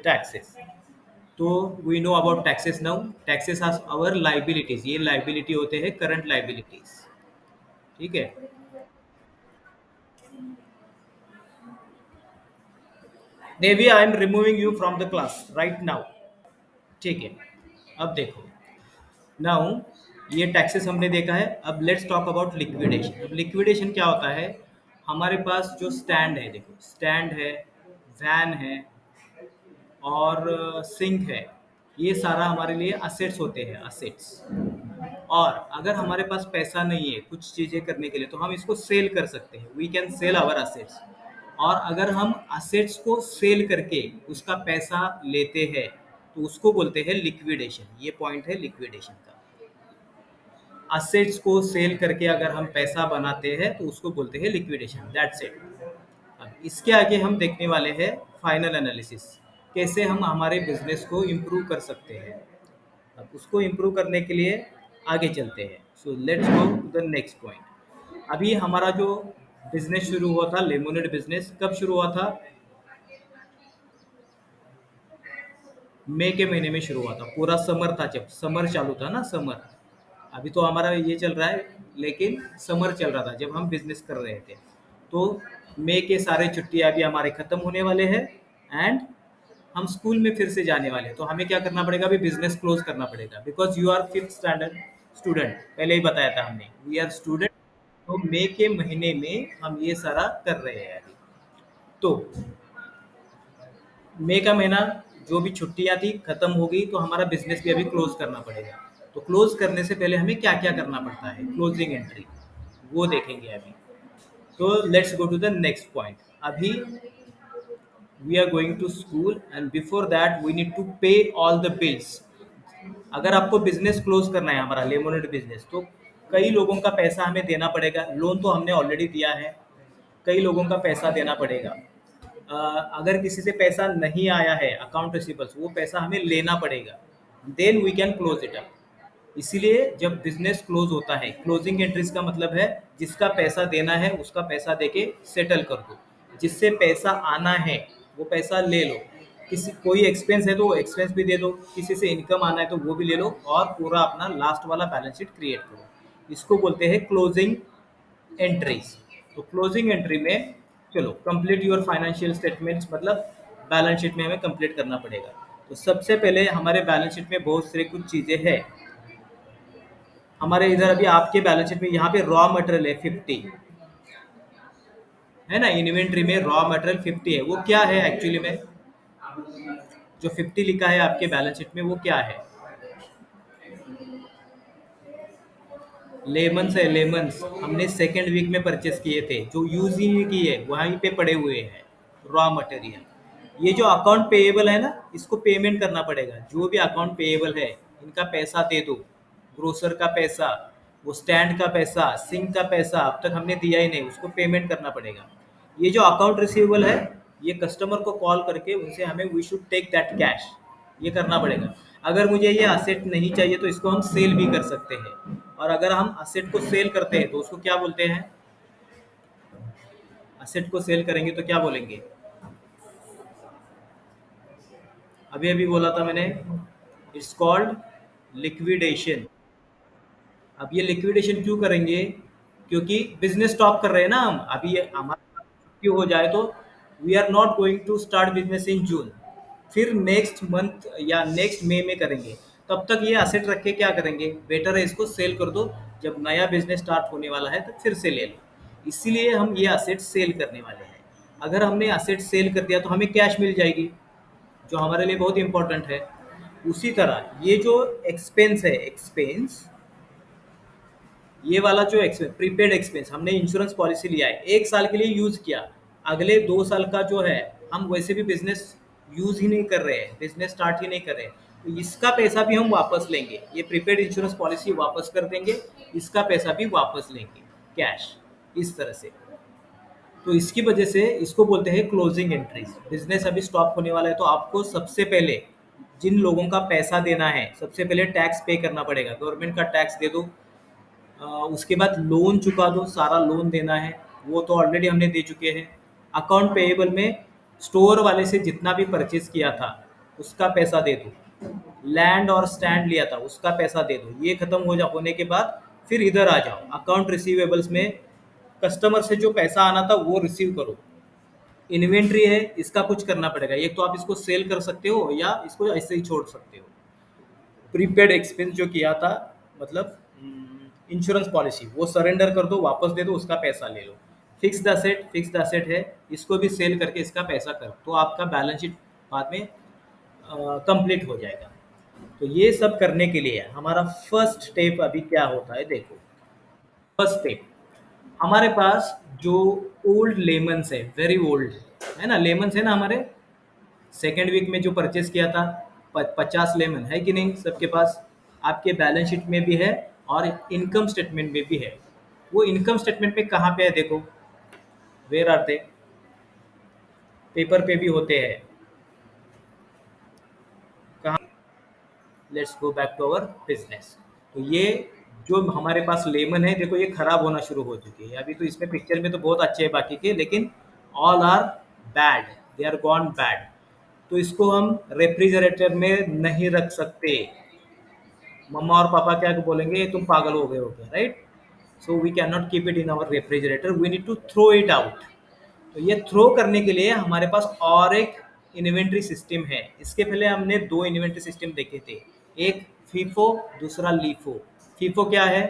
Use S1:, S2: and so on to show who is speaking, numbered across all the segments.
S1: Taxes. तो we know about taxes now. Taxes are our liabilities, ये liability होते हैं करंट लाइबिलिटीज। ठीक है। Devi, I am removing you from the class right now. ठीक है। अब देखो, नाउ ये टैक्सेस हमने देखा है। अब लेट्स टॉक अबाउट लिक्विडेशन। अब लिक्विडेशन क्या होता है? हमारे पास जो स्टैंड है, देखो स्टैंड है, वैन है और सिंक है, ये सारा हमारे लिए असेट्स होते हैं, असेट्स। और अगर हमारे पास पैसा नहीं है कुछ चीज़ें करने के लिए तो हम इसको सेल कर सकते हैं, we can sell our assets. और अगर हम असेट्स को सेल करके उसका पैसा लेते हैं तो उसको बोलते हैं लिक्विडेशन। ये पॉइंट है लिक्विडेशन का। असेट्स को सेल करके अगर हम पैसा बनाते हैं तो उसको बोलते हैं लिक्विडेशन, दैट्स इट। अब इसके आगे हम देखने वाले हैं फाइनल एनालिसिस, कैसे हम हमारे बिजनेस को इम्प्रूव कर सकते हैं। अब उसको इम्प्रूव करने के लिए आगे चलते हैं। So let's go to the next point. अभी हमारा जो बिजनेस शुरू हुआ था, लेमोनेड बिजनेस, कब शुरू हुआ था? मई के महीने में शुरू हुआ था। पूरा समर था, जब समर चालू था ना, समर। अभी तो हमारा ये चल रहा है, लेकिन समर चल रहा था जब हम बिजनेस कर रहे थे। तो मई के सारे छुट्टियां अभी हमारे खत्म होने वाले हैं एंड हम स्कूल में फिर से जाने वाले हैं। तो हमें क्या करना पड़ेगा? अभी बिजनेस क्लोज करना पड़ेगा, because you are fifth standard student, पहले ही बताया था हमने, वी आर स्टूडेंट। तो मई के महीने में हम ये सारा कर रहे हैं अभी। तो मई का महीना जो भी छुट्टियां थी खत्म हो गई, तो हमारा बिजनेस भी अभी क्लोज करना पड़ेगा। तो क्लोज करने से पहले हमें क्या क्या करना पड़ता है, क्लोजिंग एंट्री, वो देखेंगे अभी। तो let's go to the next point. अभी we are going to school and before that we need to pay all the bills. अगर आपको बिजनेस क्लोज करना है, हमारा लेमोनेड बिजनेस, तो कई लोगों का पैसा हमें देना पड़ेगा। लोन तो हमने ऑलरेडी दिया है, कई लोगों का पैसा देना पड़ेगा। अगर किसी से पैसा नहीं आया है, अकाउंट रिसीवेबल्स, वो पैसा हमें लेना पड़ेगा, then we can close it up. इसीलिए जब बिजनेस क्लोज होता है, क्लोजिंग एंट्रीज का मतलब है जिसका पैसा देना है उसका पैसा देके सेटल कर दो, जिससे पैसा आना है वो पैसा ले लो। किसी कोई एक्सपेंस है तो वो एक्सपेंस भी दे दो, किसी से इनकम आना है तो वो भी ले लो, और पूरा अपना लास्ट वाला बैलेंस शीट क्रिएट करो। इसको बोलते हैं क्लोजिंग एंट्रीज। तो क्लोजिंग एंट्री में, चलो कंप्लीट योर फाइनेंशियल स्टेटमेंट्स, मतलब बैलेंस शीट में हमें कंप्लीट करना पड़ेगा। तो सबसे पहले हमारे बैलेंस शीट में बहुत सारी कुछ चीज़ें हैं। हमारे इधर अभी आपके बैलेंस शीट में यहाँ पे रॉ मटेरियल है 50, है ना, इन्वेंट्री में रॉ मटेरियल 50 है। वो क्या है एक्चुअली में? जो 50 लिखा है आपके बैलेंस शीट में वो क्या है? लेमन्स है, लेमन्स हमने सेकेंड वीक में परचेस किए थे, जो यूज ही नहीं किए, वहीं पे पड़े हुए हैं रॉ मटेरियल। ये जो अकाउंट पेएबल है ना, इसको पेमेंट करना पड़ेगा। जो भी अकाउंट पेएबल है इनका पैसा दे दो। ग्रोसर का पैसा, वो स्टैंड का पैसा, सिंक का पैसा अब तक हमने दिया ही नहीं, उसको पेमेंट करना पड़ेगा। ये जो अकाउंट रिसीवेबल है, ये कस्टमर को कॉल करके उनसे हमें we should take that cash, ये करना पड़ेगा। अगर मुझे ये असेट नहीं चाहिए तो इसको हम सेल भी कर सकते हैं। और अगर हम असेट को सेल करते हैं तो उसको क्या बोलते हैं? असेट को सेल करेंगे तो क्या बोलेंगे? अभी अभी बोला था मैंने, इट्स कॉल्ड लिक्विडेशन। अब ये लिक्विडेशन क्यों करेंगे? क्योंकि बिजनेस स्टॉप कर रहे हैं ना हम। अभी ये हमारा क्यों हो जाए तो we are not going to start business in June, फिर नेक्स्ट मंथ या नेक्स्ट मई में करेंगे। तब तक ये असेट रख के क्या करेंगे? बेटर है इसको सेल कर दो, जब नया बिजनेस स्टार्ट होने वाला है तो फिर से ले लो। इसीलिए हम ये असेट सेल करने वाले हैं। अगर हमने असेट सेल कर दिया तो हमें कैश मिल जाएगी, जो हमारे लिए बहुत इंपॉर्टेंट है। उसी तरह ये जो एक्सपेंस है, एक्सपेंस, ये वाला जो एक्सपेंस, प्रीपेड एक्सपेंस, हमने इंश्योरेंस पॉलिसी लिया है, एक साल के लिए यूज किया, अगले 2 साल का जो है हम वैसे भी बिजनेस यूज ही नहीं कर रहे हैं, बिजनेस स्टार्ट ही नहीं कर रहे हैं, तो इसका पैसा भी हम वापस लेंगे। ये प्रीपेड इंश्योरेंस पॉलिसी वापस कर देंगे, इसका पैसा भी वापस लेंगे कैश, इस तरह से। तो इसकी वजह से इसको बोलते हैं क्लोजिंग एंट्रीज। बिजनेस अभी स्टॉप होने वाला है तो आपको सबसे पहले जिन लोगों का पैसा देना है, सबसे पहले टैक्स पे करना पड़ेगा, गवर्नमेंट का टैक्स दे दो। उसके बाद लोन चुका दो, सारा लोन देना है, वो तो ऑलरेडी हमने दे चुके हैं। अकाउंट पेएबल में स्टोर वाले से जितना भी परचेज किया था उसका पैसा दे दो। लैंड और स्टैंड लिया था, उसका पैसा दे दो। ये खत्म होने के बाद फिर इधर आ जाओ, अकाउंट रिसीवेबल्स में कस्टमर से जो पैसा आना था वो रिसीव करो। इन्वेंट्री है, इसका कुछ करना पड़ेगा। एक तो आप इसको सेल कर सकते हो या इसको ऐसे ही छोड़ सकते हो। प्रीपेड एक्सपेंस जो किया था, मतलब इंश्योरेंस पॉलिसी, वो सरेंडर कर दो, वापस दे दो, उसका पैसा ले लो। फिक्स्ड असेट है, इसको भी सेल करके इसका पैसा करो, तो आपका बैलेंस शीट बाद में कंप्लीट हो जाएगा। तो ये सब करने के लिए हमारा फर्स्ट स्टेप अभी क्या होता है देखो। फर्स्ट स्टेप, हमारे पास जो ओल्ड लेमन्स है, वेरी ओल्ड है ना, लेमन्स है ना हमारे, सेकेंड वीक में जो परचेस किया था, 50 लेमन है कि नहीं सबके पास? आपके बैलेंस शीट में भी है और इनकम स्टेटमेंट में भी है। वो इनकम स्टेटमेंट में कहाँ पे है देखो, वेयर आर दे, पेपर पे भी होते हैं। कहाँ? Let's go back to our business. तो ये जो हमारे पास लेमन है देखो, ये खराब होना शुरू हो चुकी है। अभी तो इसमें पिक्चर में तो बहुत अच्छे हैं बाकी के, लेकिन all are bad, they are gone bad. तो इसको हम रेफ्रिजरेटर में नहीं रख सकते। मम्मा और पापा क्या बोलेंगे, तुम पागल हो गए हो क्या, right? So we can not keep it in our refrigerator, we need to throw it out. तो ये थ्रो करने के लिए हमारे पास और एक इन्वेंट्री सिस्टम है। इसके पहले हमने दो इन्वेंट्री सिस्टम देखे थे, एक फीफो, दूसरा लीफो। फीफो क्या है?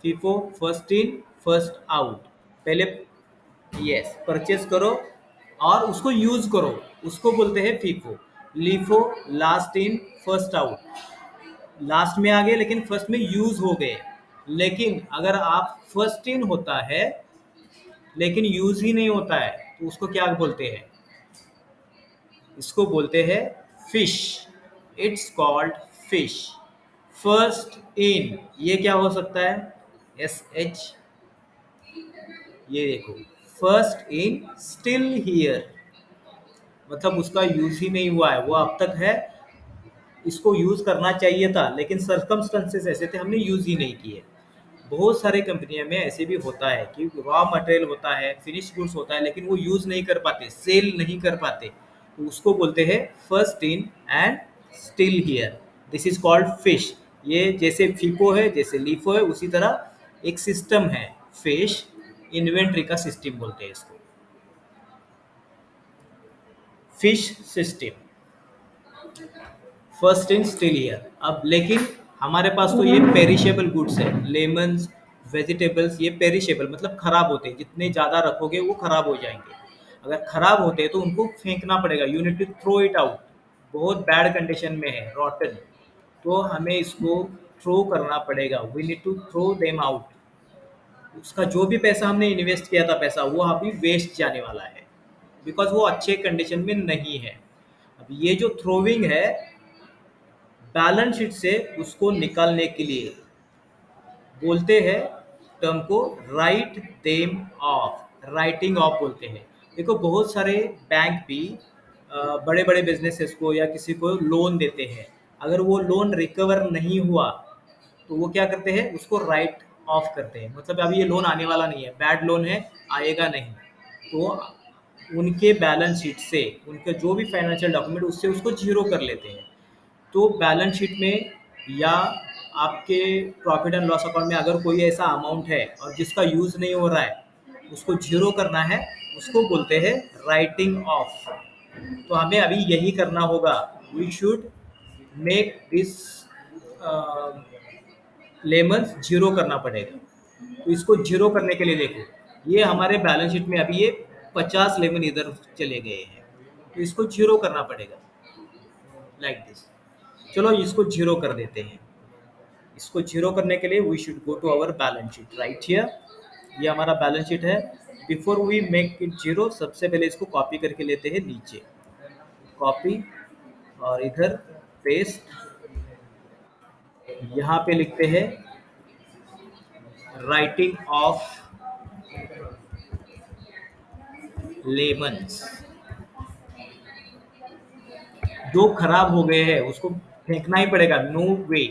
S1: FIFO first in first out. पहले यस परचेस करो और उसको यूज करो, उसको बोलते हैं FIFO. LIFO last in first out, last में आ गए लेकिन फर्स्ट में यूज हो गए। लेकिन अगर आप फर्स्ट इन होता है लेकिन यूज ही नहीं होता है, तो उसको क्या बोलते हैं? इसको बोलते हैं fish. It's called fish. First in, ये क्या हो सकता है? एस एच, ये देखो, फर्स्ट इन स्टिल हियर, मतलब उसका यूज ही नहीं हुआ है, वो अब तक है, इसको यूज करना चाहिए था लेकिन सरकमस्टेंसेस ऐसे थे हमने यूज ही नहीं किए। बहुत सारे कंपनियों में ऐसे भी होता है कि रॉ मटेरियल होता है, फिनिश गुड्स होता है, लेकिन वो यूज नहीं कर पाते, सेल नहीं कर पाते, तो उसको बोलते हैं first in and still here. This is called fish. ये जैसे फीको है, जैसे लीफो है, उसी तरह एक सिस्टम है फिश, इन्वेंट्री का सिस्टम बोलते हैं इसको, fish system. First in still year. अब लेकिन हमारे पास तो ये पेरिशेबल गुड्स है, लेमन्स, वेजिटेबल्स, ये पेरिशेबल मतलब खराब होते हैं, जितने ज़्यादा रखोगे वो खराब हो जाएंगे। अगर खराब होते हैं तो उनको फेंकना पड़ेगा, you need to throw it out. बहुत बैड कंडीशन में है, रॉटन, तो हमें इसको थ्रो करना पड़ेगा, we need to throw them out. उसका जो भी पैसा हमने इन्वेस्ट किया था, पैसा वो अभी वेस्ट जाने वाला है, बिकॉज वो अच्छे कंडीशन में नहीं है। अब ये जो थ्रोविंग है, बैलेंस शीट से उसको निकालने के लिए बोलते हैं टर्म को write them of, writing of बोलते हैं। देखो बहुत सारे बैंक भी बड़े बड़े बिजनेसेस को या किसी को लोन देते हैं, अगर वो लोन रिकवर नहीं हुआ तो वो क्या करते हैं, उसको राइट ऑफ करते हैं, मतलब अभी ये लोन आने वाला नहीं है, बैड लोन है, आएगा नहीं। तो उनके बैलेंस शीट से, उनके जो भी फाइनेंशियल डॉक्यूमेंट, उससे उसको जीरो कर लेते हैं। तो बैलेंस शीट में या आपके प्रॉफिट एंड लॉस अकाउंट में अगर कोई ऐसा अमाउंट है और जिसका यूज़ नहीं हो रहा है, उसको जीरो करना है, उसको बोलते हैं राइटिंग ऑफ। तो हमें अभी यही करना होगा, we should make this lemons zero करना पड़ेगा। तो इसको जीरो करने के लिए देखो, ये हमारे बैलेंस शीट में अभी ये 50 लेमन इधर चले गए हैं, तो इसको जीरो करना पड़ेगा लाइक दिस। चलो इसको जीरो कर देते हैं। इसको जीरो करने के लिए we should go to our balance sheet right here. ये हमारा बैलेंस शीट है। Before we make it zero, सबसे पहले इसको कॉपी करके लेते हैं नीचे, कॉपी, और इधर पेस्ट। यहाँ पे लिखते हैं राइटिंग ऑफ लेमन्स। जो खराब हो गए हैं उसको फेंकना ही पड़ेगा, नो वे।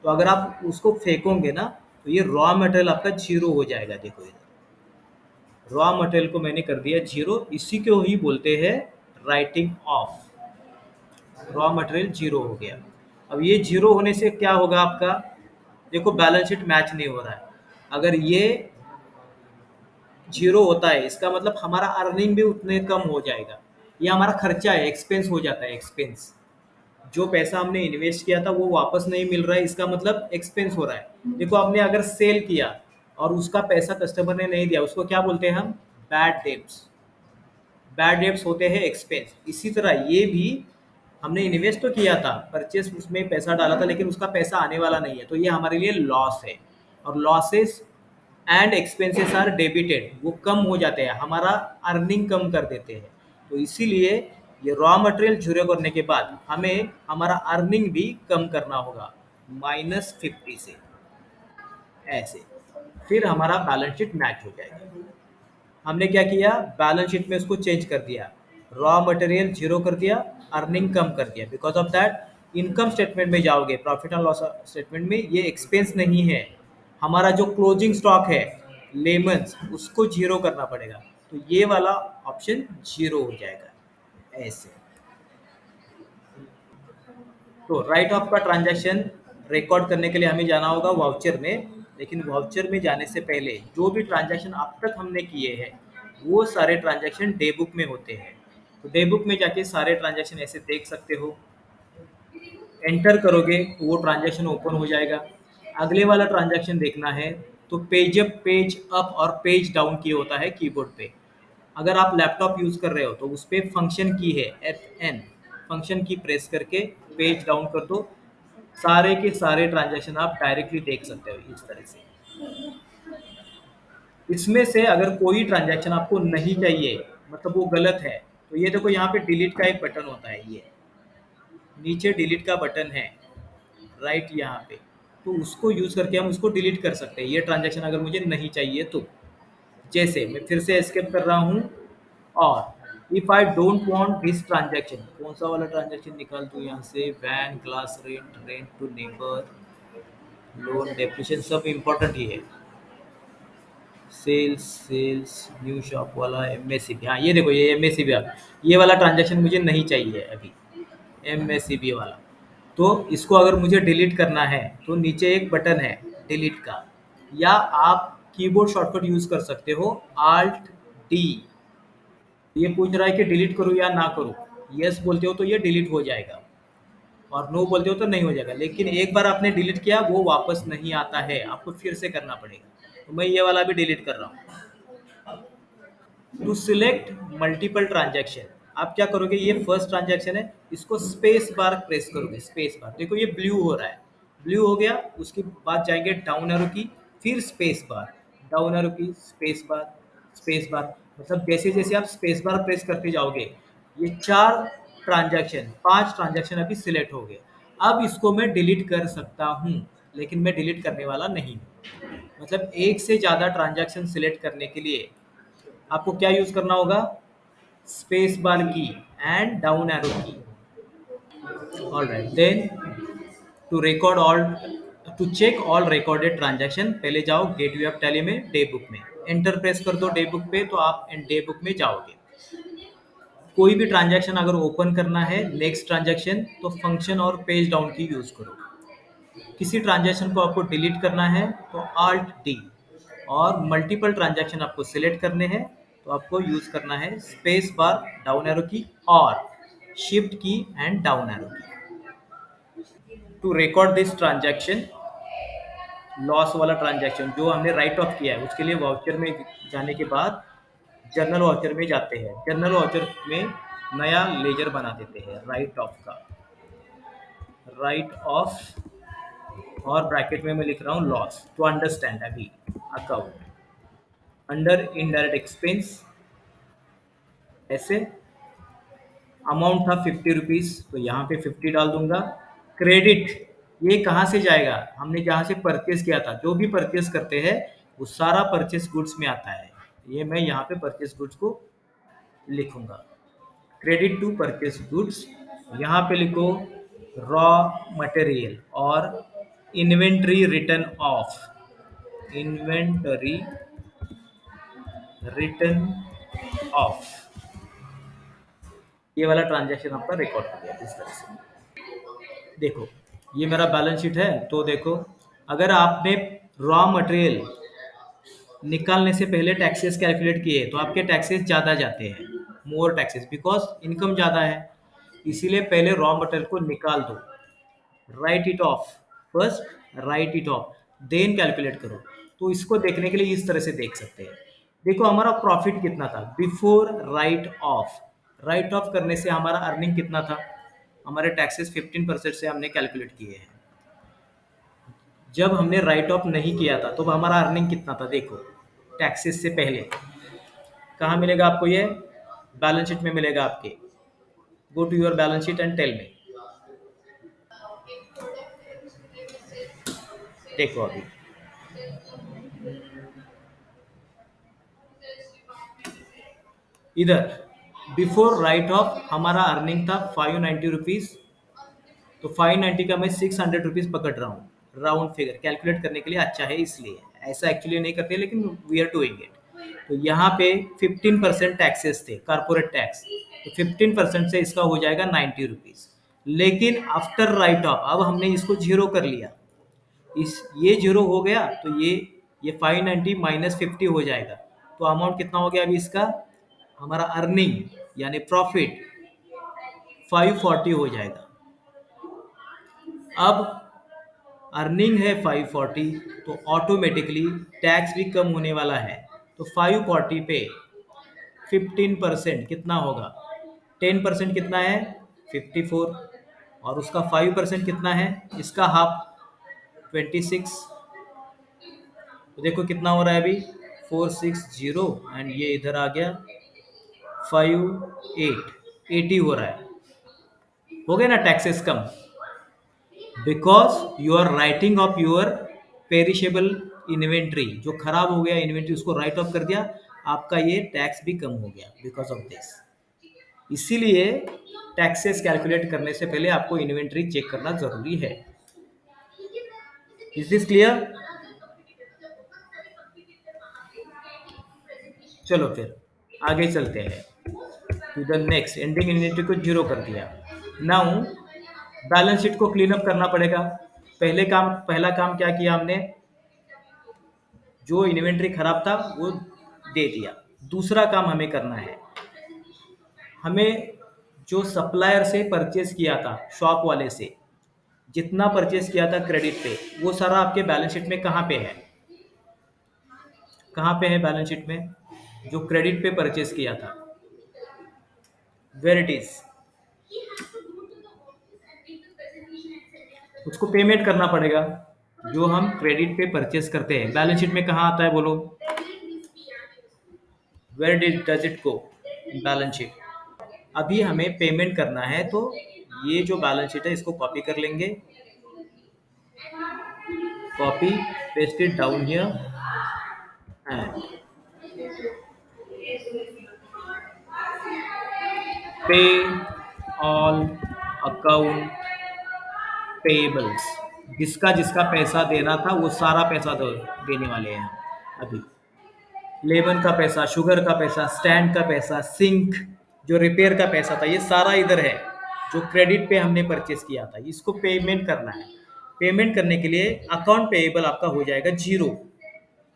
S1: तो अगर आप उसको फेंकोगे ना, तो ये रॉ मटेरियल आपका जीरो हो जाएगा। देखो इधर रॉ मटेरियल को मैंने कर दिया जीरो, इसी को ही बोलते हैं writing of. Raw material zero हो गया। अब ये जीरो होने से क्या होगा आपका, देखो बैलेंस शीट मैच नहीं हो रहा है। अगर ये जीरो होता है इसका मतलब हमारा अर्निंग भी उतने कम हो जाएगा। ये हमारा खर्चा है, एक्सपेंस हो जाता है, एक्सपेंस। जो पैसा हमने इन्वेस्ट किया था वो वापस नहीं मिल रहा है, इसका मतलब एक्सपेंस हो रहा है। देखो आपने अगर सेल किया और उसका पैसा कस्टमर ने नहीं दिया, उसको क्या बोलते हैं हम, बैड डेब्ट्स। बैड डेब्ट्स होते हैं एक्सपेंस। इसी तरह ये भी हमने इन्वेस्ट तो किया था, परचेस उसमें पैसा डाला था, लेकिन उसका पैसा आने वाला नहीं है, तो ये हमारे लिए लॉस है। और losses and expenses are debited, वो कम हो जाते हैं, हमारा अर्निंग कम कर देते हैं। तो इसीलिए ये रॉ मटेरियल जीरो करने के बाद हमें हमारा अर्निंग भी कम करना होगा, -50 से, ऐसे। फिर हमारा बैलेंस शीट मैच हो जाएगा। हमने क्या किया, बैलेंस शीट में उसको चेंज कर दिया, रॉ मटेरियल जीरो कर दिया, अर्निंग कम कर दिया। Because of that income statement में जाओगे, प्रॉफिट एंड लॉस स्टेटमेंट में ये एक्सपेंस नहीं है, हमारा जो क्लोजिंग स्टॉक है लेमन्स, उसको जीरो करना पड़ेगा। तो ये वाला ऑप्शन जीरो हो जाएगा, ऐसे। तो राइट ऑफ का ट्रांजैक्शन रिकॉर्ड करने के लिए हमें जाना होगा वाउचर में। लेकिन वाउचर में जाने से पहले जो भी ट्रांजैक्शन अब तक हमने किए हैं वो सारे ट्रांजैक्शन डे बुक में होते हैं। तो डे बुक में जाके सारे ट्रांजैक्शन ऐसे देख सकते हो, एंटर करोगे तो वो ट्रांजैक्शन ओपन हो जाएगा। अगले वाला ट्रांजैक्शन देखना है तो पेज अप, पेज अप और पेज डाउन की होता है कीबोर्ड पे। अगर आप लैपटॉप यूज़ कर रहे हो तो उस पे फंक्शन की है FN, फंक्शन की प्रेस करके पेज डाउन कर दो, सारे के सारे ट्रांजैक्शन आप डायरेक्टली देख सकते हो इस तरह से। इसमें से अगर कोई ट्रांजैक्शन आपको नहीं चाहिए, मतलब वो गलत है, तो ये देखो यहाँ पे डिलीट का एक बटन होता है, ये नीचे डिलीट का बटन है, राइट यहाँ पे। तो उसको यूज़ करके हम उसको डिलीट कर सकते हैं, ये ट्रांजैक्शन अगर मुझे नहीं चाहिए तो। जैसे मैं फिर से एस्केप कर रहा हूँ, और if I don't want this transaction, कौन सा वाला ट्रांजैक्शन निकाल दूँ यहाँ से, van, class rent, rent to neighbour, loan, depreciation, सब इम्पोर्टेंट ही है। सेल्स, सेल्स, न्यू शॉप वाला, MSCB, हाँ ये देखो, ये MSCB वाला, ये वाला ट्रांजैक्शन मुझे नहीं चाहिए अभी, MSCB वाला। तो इसको अगर मुझे डिलीट करना है तो नीचे एक बटन है डिलीट का, या आप कीबोर्ड शॉर्टकट यूज कर सकते हो, Alt D। ये पूछ रहा है कि डिलीट करूँ या ना करूँ, यस बोलते हो तो ये डिलीट हो जाएगा, और नो बोलते हो तो नहीं हो जाएगा। लेकिन एक बार आपने डिलीट किया वो वापस नहीं आता है, आपको फिर से करना पड़ेगा। तो मैं ये वाला भी डिलीट कर रहा हूँ। टू सिलेक्ट मल्टीपल ट्रांजैक्शन, आप क्या करोगे, ये फर्स्ट ट्रांजैक्शन है, इसको स्पेस बार प्रेस करोगे, स्पेस बार, देखो ये ब्लू हो रहा है, ब्लू हो गया। उसके बाद जाएंगे डाउन एरो की, फिर स्पेस बार, डाउन एरो की, स्पेस बार, स्पेस बार। मतलब जैसे जैसे आप स्पेस बार प्रेस करते जाओगे, ये चार ट्रांजैक्शन, पांच ट्रांजैक्शन अभी सिलेक्ट हो गए। अब इसको मैं डिलीट कर सकता हूँ, लेकिन मैं डिलीट करने वाला नहीं हूँ। मतलब एक से ज़्यादा ट्रांजैक्शन सिलेक्ट करने के लिए आपको क्या यूज करना होगा, space bar key and down arrow key. All right, then to record all, to check all recorded transaction, पहले जाओ गेटवे ऑफ टैली में, डे बुक में एंटर प्रेस कर दो डे बुक पे, तो आप डे बुक में जाओगे। कोई भी ट्रांजैक्शन अगर ओपन करना है, नेक्स्ट ट्रांजैक्शन, तो फंक्शन और पेज डाउन की यूज करो। किसी ट्रांजैक्शन को आपको डिलीट करना है तो Alt D, और मल्टीपल ट्रांजैक्शन आपको सिलेक्ट करने हैं तो आपको यूज करना है स्पेस बार, डाउन एरो की, और shift key and down arrow key. To record this transaction, loss वाला ट्रांजैक्शन जो हमने राइट ऑफ किया है, उसके लिए वाउचर में जाने के बाद जर्नल वाउचर में जाते हैं। जर्नल वाउचर में नया लेजर बना देते हैं राइट ऑफ का, राइट ऑफ, और ब्रैकेट में मैं लिख रहा हूँ लॉस, टू अंडरस्टैंड अभी अकाउंट, अंडर इनडायरेक्ट एक्सपेंस, ऐसे। अमाउंट था 50 रुपीज़, तो यहाँ पे 50 डाल दूंगा। क्रेडिट, ये कहाँ से जाएगा, हमने जहाँ से परचेस किया था, जो भी परचेस करते हैं वो सारा परचेस गुड्स में आता है, ये मैं यहाँ पे परचेस गुड्स को लिखूंगा, क्रेडिट टू परचेस गुड्स। यहाँ पे लिखो रॉ मटेरियल और inventory return of, inventory return of, ये वाला ट्रांजैक्शन आपका रिकॉर्ड हो गया इस तरह से। देखो ये मेरा बैलेंस शीट है, तो देखो अगर आपने रॉ मटेरियल निकालने से पहले टैक्सेस कैलकुलेट किए तो आपके टैक्सेस ज़्यादा जाते हैं, मोर टैक्सेस, बिकॉज इनकम ज़्यादा है। इसीलिए पहले रॉ मटेरियल को निकाल दो, write it off first, write it off then calculate करो। तो इसको देखने के लिए इस तरह से देख सकते हैं। देखो हमारा प्रॉफिट कितना था before write of, right of करने से हमारा अर्निंग कितना था, हमारे टैक्सेस 15% से हमने कैलकुलेट किए हैं। जब हमने राइट ऑफ नहीं किया था तो हमारा अर्निंग कितना था, देखो टैक्सेस से पहले। कहाँ मिलेगा आपको ये, बैलेंस शीट में मिलेगा आपके। Go to your balance sheet and tell me. देखो अभी इधर बिफोर राइट ऑफ हमारा अर्निंग था 590 रुपीज, तो 590 का मैं 600 रुपीज पकड़ रहा हूँ, राउंड फिगर कैलकुलेट करने के लिए अच्छा है, इसलिए ऐसा एक्चुअली नहीं करते लेकिन वी आर डूइंग इट। तो यहाँ पे 15% टैक्सेस थे, कारपोरेट टैक्स, तो 15% से इसका हो जाएगा 90 रुपीज। लेकिन आफ्टर राइट ऑफ अब हमने इसको जीरो कर लिया, इस ये जीरो हो गया तो ये 590 माइनस 50 हो जाएगा। तो अमाउंट कितना हो गया अभी इसका, हमारा अर्निंग यानी प्रॉफिट 540 हो जाएगा। अब अर्निंग है 540, तो ऑटोमेटिकली टैक्स भी कम होने वाला है। तो 540 पे 15% कितना होगा, 10% कितना है 54, और उसका 5% कितना है, इसका हाफ 26। तो देखो कितना हो रहा है अभी 460, एंड ये इधर आ गया 80 हो रहा है। हो गया ना टैक्सेस कम, because you are writing off your perishable inventory, जो खराब हो गया इन्वेंट्री उसको राइट ऑफ कर दिया, आपका ये टैक्स भी कम हो गया बिकॉज ऑफ दिस। इसीलिए टैक्सेस कैलकुलेट करने से पहले आपको इन्वेंट्री चेक करना जरूरी है। Is this clear? चलो फिर आगे चलते हैं to the next. Ending inventory को जीरो कर दिया। नाउ बैलेंस शीट को क्लीन अप करना पड़ेगा। पहला काम क्या किया हमने, जो इन्वेंट्री खराब था वो दे दिया। दूसरा काम हमें करना है, हमें जो सप्लायर से परचेज किया था, शॉप वाले से जितना परचेज किया था क्रेडिट पे, वो सारा आपके बैलेंस शीट में कहाँ पे है, कहाँ पे है बैलेंस शीट में, जो क्रेडिट पे परचेज किया था, वेयर इट इज, उसको पेमेंट करना पड़ेगा। जो हम क्रेडिट पे परचेज करते हैं बैलेंस शीट में कहाँ आता है बोलो, where does it go, balance sheet. अभी हमें पेमेंट करना है, तो ये जो बैलेंस शीट है इसको कॉपी कर लेंगे, copy, paste it down here, and पे ऑल अकाउंट पेबल्स, जिसका जिसका पैसा देना था वो सारा पैसा देने वाले हैं अभी। लेबर का पैसा, शुगर का पैसा, स्टैंड का पैसा, सिंक जो रिपेयर का पैसा था, ये सारा इधर है जो क्रेडिट पे हमने परचेस किया था, इसको पेमेंट करना है। पेमेंट करने के लिए अकाउंट पेएबल आपका हो जाएगा जीरो,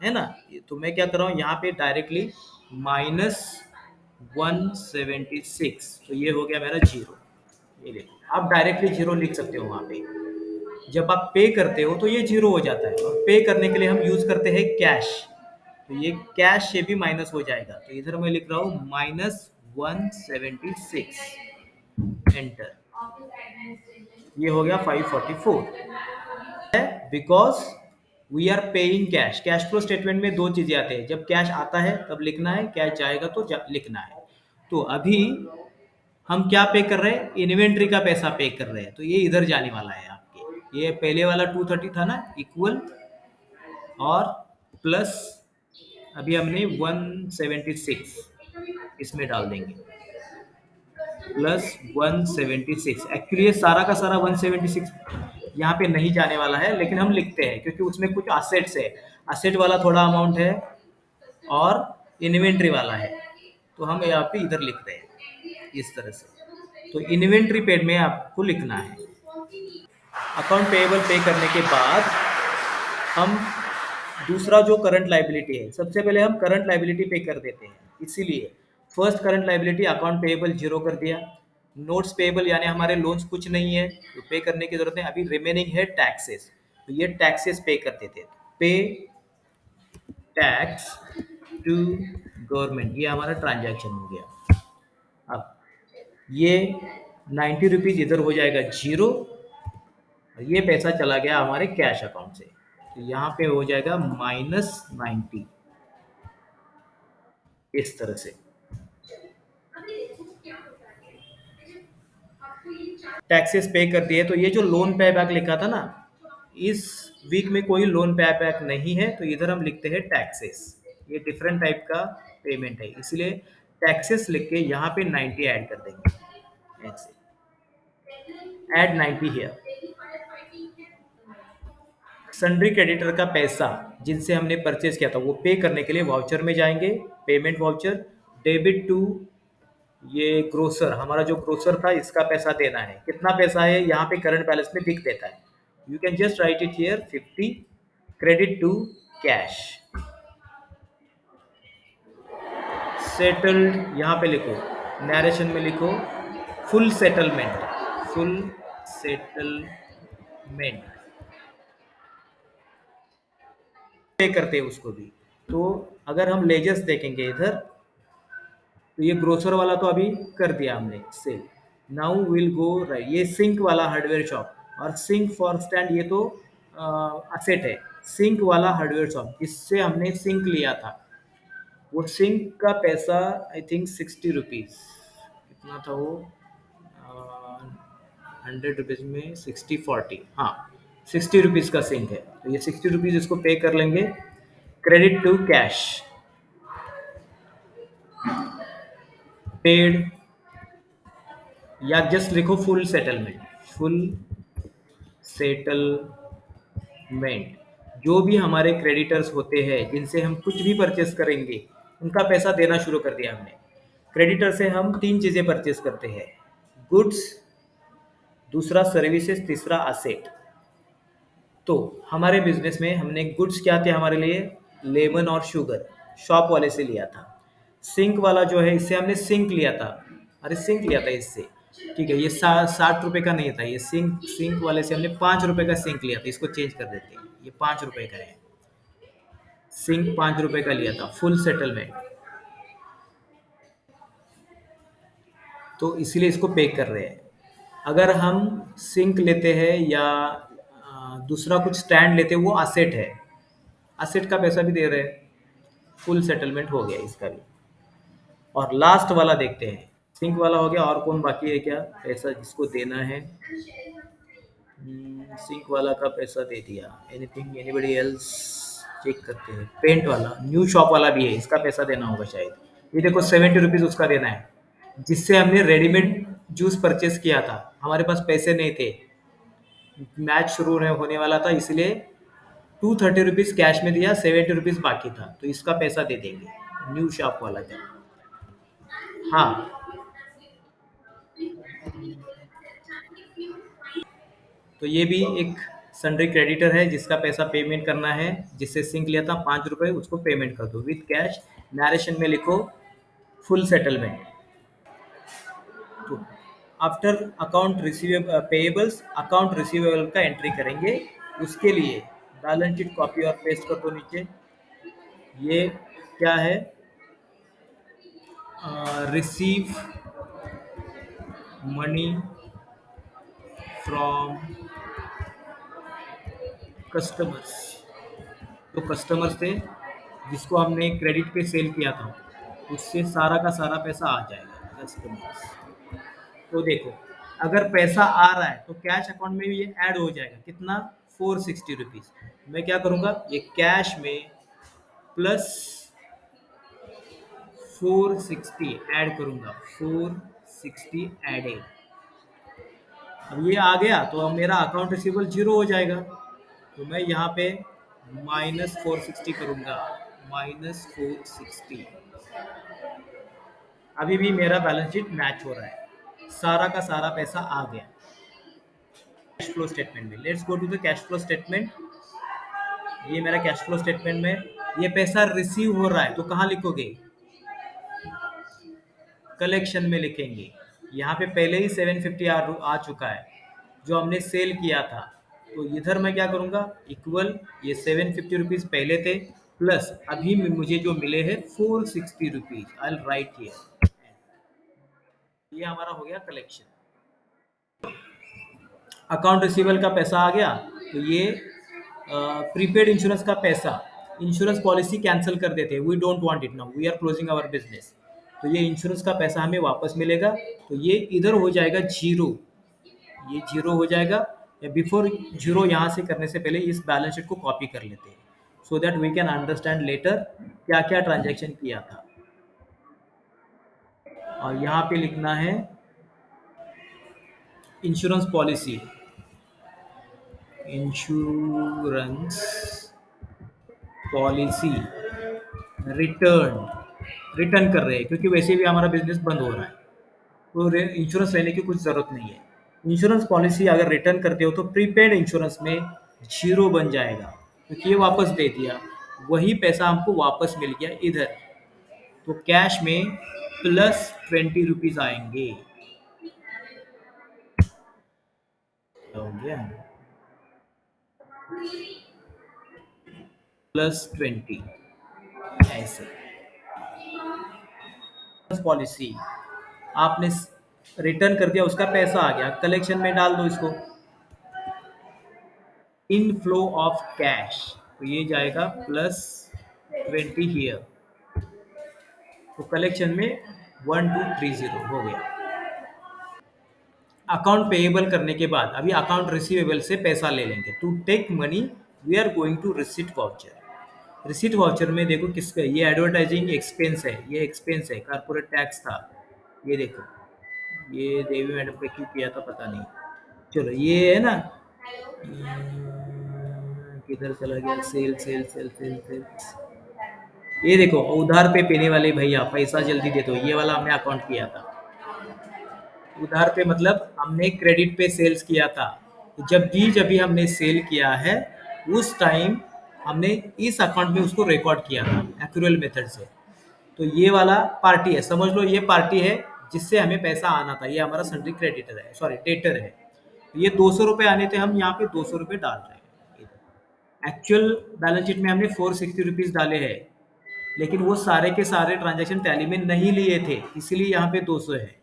S1: है ना। तो मैं क्या कर रहा हूँ यहाँ पे डायरेक्टली -176, तो ये हो गया मेरा जीरो। ये देखो आप डायरेक्टली जीरो लिख सकते हो वहाँ पे। जब आप पे करते हो तो ये जीरो हो जाता है, और पे करने के लिए हम यूज करते हैं कैश, तो ये कैश से भी माइनस हो जाएगा। तो इधर मैं लिख रहा हूँ -176, एंटर, ये हो गया 544, because we are paying cash. Cash flow statement में दो चीजें आते हैं, जब कैश आता है तब लिखना है, कैश जाएगा तो लिखना है। तो अभी हम क्या पे कर रहे हैं, इन्वेंट्री का पैसा पे कर रहे हैं, तो ये इधर जाने वाला है आपके। ये पहले वाला 230 था ना, इक्वल, और प्लस अभी हमने 176 इसमें डाल देंगे, +176। एक्चुअली ये सारा का सारा 176 यहाँ पे नहीं जाने वाला है, लेकिन हम लिखते हैं क्योंकि उसमें कुछ असेट्स है, असेट वाला थोड़ा अमाउंट है और इन्वेंट्री वाला है, तो हम यहाँ पे इधर लिख रहे हैं इस तरह से। तो इन्वेंट्री पेड में आपको लिखना है। अकाउंट पेएबल पे करने के बाद हम दूसरा जो करंट लाइबिलिटी है, सबसे पहले हम करंट लाइबिलिटी पे कर देते हैं। इसीलिए first current liability account payable zero कर दिया। नोट्स पेएबल यानी हमारे लोन्स कुछ नहीं है तो पे करने की जरूरत है। अभी रिमेनिंग है टैक्सेस, तो ये टैक्सेस पे कर देते हैं। पे टैक्स टू गवर्नमेंट, ये हमारा ट्रांजैक्शन हो गया। अब ये 90 रुपीज इधर हो जाएगा जीरो, और ये पैसा चला गया हमारे कैश अकाउंट से, तो यहाँ पे हो जाएगा -90। इस तरह से टैक्सेस पे कर दिए। तो ये जो लोन पे बैक लिखा था ना, इस वीक में कोई लोन पे बैक नहीं है, तो इधर हम लिखते हैं टैक्सेस। ये डिफरेंट टाइप का पेमेंट है, इसलिए टैक्सेस लिख के यहाँ पे 90 ऐड कर देंगे। ऐसे ऐड 90 हियर। सन्ड्री क्रेडिटर का पैसा जिनसे हमने परचेज किया था वो पे करने के लिए वाउचर में जाएंगे, पेमेंट वाउचर, डेबिट टू ये ग्रोसर, हमारा जो ग्रोसर था इसका पैसा देना है। कितना पैसा है यहाँ पे करंट बैलेंस में दिख देता है। You can just write it here 50, credit to cash. Settled यहाँ पे लिखो, नरेशन में लिखो फुल सेटलमेंट, फुल सेटलमेंट पे करते हैं उसको भी। तो अगर हम लेजर्स देखेंगे इधर, तो ये ग्रोसर वाला तो अभी कर दिया हमने sale. Now will go right, ये सिंक वाला हार्डवेयर शॉप और सिंक फॉर स्टैंड, ये तो असेट है। सिंक वाला हार्डवेयर शॉप जिससे हमने सिंक लिया था, वो सिंक का पैसा आई थिंक 60 रुपीज, कितना था वो, 100 रुपीज में 60/40, हाँ 60 रुपीज का सिंक है, तो ये 60 रुपीज इसको पे कर लेंगे। क्रेडिट टू कैश, पेड, या जस्ट लिखो फुल सेटलमेंट, फुल सेटलमेंट। जो भी हमारे क्रेडिटर्स होते हैं जिनसे हम कुछ भी परचेस करेंगे, उनका पैसा देना शुरू कर दिया हमने। क्रेडिटर से हम तीन चीज़ें परचेस करते हैं, गुड्स, दूसरा सर्विसेज, तीसरा असेट। तो हमारे बिजनेस में हमने गुड्स क्या थे हमारे लिए, लेमन और शुगर, शॉप वाले से लिया था। सिंक वाला जो है, इससे हमने सिंक लिया था, अरे सिंक लिया था इससे, ठीक है। ये 60 रुपए का नहीं था, ये सिंक वाले से हमने 5 रुपए का सिंक लिया था। इसको चेंज कर देते हैं, ये 5 रुपए का है। सिंक 5 रुपए का लिया था, फुल सेटलमेंट, तो इसीलिए इसको पे कर रहे हैं। अगर हम सिंक लेते हैं या दूसरा कुछ स्टैंड लेते हैं, वो असेट है, असेट का पैसा भी दे रहे हैं। फुल सेटलमेंट हो गया इसका भी। और लास्ट वाला देखते हैं, सिंक वाला हो गया, और कौन बाकी है क्या पैसा जिसको देना है। सिंक वाला का पैसा दे दिया। एनीथिंग एनीबडी एल्स, चेक करते हैं। पेंट वाला, न्यू शॉप वाला भी है, इसका पैसा देना होगा शायद। ये देखो 70 रुपीज उसका देना है, जिससे हमने रेडीमेड जूस परचेस किया था। हमारे पास पैसे नहीं थे, मैच शुरू होने वाला था, इसलिए 230 रुपीज कैश में दिया, 70 रुपीज बाकी था, तो इसका पैसा दे देंगे न्यू शॉप वाला का। हाँ, तो ये भी एक सन्ड्री क्रेडिटर है जिसका पैसा पेमेंट करना है। जिससे सिंक लिया था 5 रुपए, उसको पेमेंट कर दो विथ कैश। नरेशन में लिखो फुल सेटलमेंट। तो after account receivable payables, account receivable का एंट्री करेंगे। उसके लिए बैलेंस शीट कॉपी और पेस्ट कर दो नीचे। ये क्या है, रिसीव मनी फ्रॉम कस्टमर्स। तो कस्टमर्स थे जिसको हमने क्रेडिट पे सेल किया था, उससे सारा का सारा पैसा आ जाएगा कस्टमर्स। तो देखो, अगर पैसा आ रहा है तो कैश अकाउंट में भी ये ऐड हो जाएगा। कितना, 460 रुपीज। मैं क्या करूँगा, ये कैश में प्लस 460 ऐड करूँगा, 460 एडेड। अब ये आ गया तो अब मेरा अकाउंट रिसीवेबल जीरो हो जाएगा। तो मैं यहाँ पे -460 करूँगा, -460। अभी भी मेरा बैलेंस शीट मैच हो रहा है। सारा का सारा पैसा आ गया कैश फ्लो स्टेटमेंट में। Let's go to the cash flow statement. ये मेरा कैश फ्लो स्टेटमेंट में ये पैसा रिसीव हो रहा है, तो कहाँ लिखोगे? कलेक्शन में लिखेंगे। यहाँ पे पहले ही 750 आ चुका है जो हमने सेल किया था, तो इधर मैं क्या करूँगा, इक्वल ये 750 रुपीज़ पहले थे प्लस अभी मुझे जो मिले हैं 460 रुपीज़, आई राइट हियर। ये हमारा हो गया कलेक्शन। अकाउंट रिसीवेबल का पैसा आ गया, तो ये प्रीपेड इंश्योरेंस का पैसा, इंश्योरेंस पॉलिसी कैंसिल कर देते हैं, we don't want it now, we are closing our business. तो ये इंश्योरेंस का पैसा हमें वापस मिलेगा, तो ये इधर हो जाएगा जीरो, ये जीरो हो जाएगा। या बिफोर जीरो यहाँ से करने से पहले इस बैलेंस शीट को कॉपी कर लेते हैं, so that we can understand later क्या क्या ट्रांजेक्शन किया था। और यहाँ पे लिखना है insurance policy, insurance policy return, return कर रहे हैं क्योंकि वैसे भी हमारा बिजनेस बंद हो रहा है, तो इंश्योरेंस लेने की कुछ ज़रूरत नहीं है। इंश्योरेंस पॉलिसी अगर रिटर्न करते हो तो प्रीपेड इंश्योरेंस में जीरो बन जाएगा क्योंकि ये वापस दे दिया, वही पैसा हमको वापस मिल गया इधर, तो कैश में +20 रुपीज़ आएंगे। हो गया +20 ऐसे। पॉलिसी आपने रिटर्न कर दिया, उसका पैसा आ गया, कलेक्शन में डाल दो इसको, इनफ्लो ऑफ कैश, तो ये जाएगा +20 हियर, तो कलेक्शन में 1230 हो गया। अकाउंट पेएबल करने के बाद अभी अकाउंट रिसीवेबल से पैसा ले लेंगे। To take money we are going to receipt voucher. Receipt voucher में देखो किसका, ये एडवर्टाइजिंग एक्सपेंस है, ये एक्सपेंस है, कारपोरेट टैक्स था, ये देखो, ये देवी मैडम पे क्यों किया था पता नहीं। चलो ये है ना, किधर चला गया, sale sale sale sale sale, ये देखो उधार पे पीने वाले भैया पैसा जल्दी दे दो, ये वाला हमने अकाउंट किया था। उधार पे मतलब हमने क्रेडिट पे सेल्स किया था, तो जब भी हमने सेल किया है उस टाइम हमने इस अकाउंट में उसको रिकॉर्ड किया था एक्रूअल मेथड से। तो ये वाला पार्टी है, समझ लो ये पार्टी है जिससे हमें पैसा आना था, ये हमारा सन्ड्री क्रेडिटर है, सॉरी डेटर है। तो ये 200 रुपये आने थे, हम यहाँ पे 200 रुपये डाल रहे हैं। एक्चुअल बैलेंस शीट में हमने 460 रुपीज़ डाले हैं, लेकिन वो सारे के सारे ट्रांजैक्शन टैली में नहीं लिए थे, इसीलिए यहाँ पे 200 है।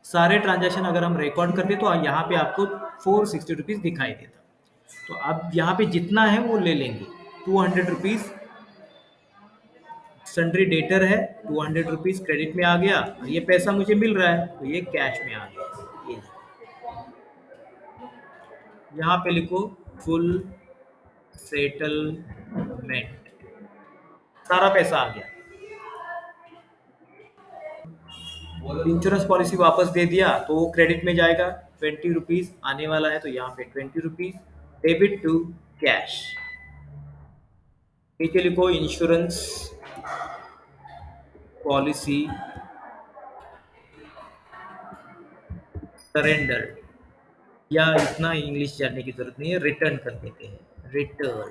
S1: सारे ट्रांजैक्शन अगर हम रिकॉर्ड करते तो यहाँ पे आपको 460 रुपीज़ दिखाई देता। तो अब यहाँ पे जितना है वो ले लेंगे, 200 रुपीज़ सन्ड्री डेटर है, 200 रुपीज़ क्रेडिट में आ गया, और ये पैसा मुझे मिल रहा है तो ये कैश में आ गया। ये यहाँ पे लिखो फुल सेटलमेंट, सारा पैसा आ गया। इंश्योरेंस पॉलिसी वापस दे दिया तो वो क्रेडिट में जाएगा, 20 रुपीज़ आने वाला है, तो यहाँ पे 20 रुपीज़ डेबिट टू कैश। नीचे लिखो इंश्योरेंस पॉलिसी सरेंडर, या इतना इंग्लिश जानने की जरूरत नहीं है, रिटर्न कर देते हैं, रिटर्न।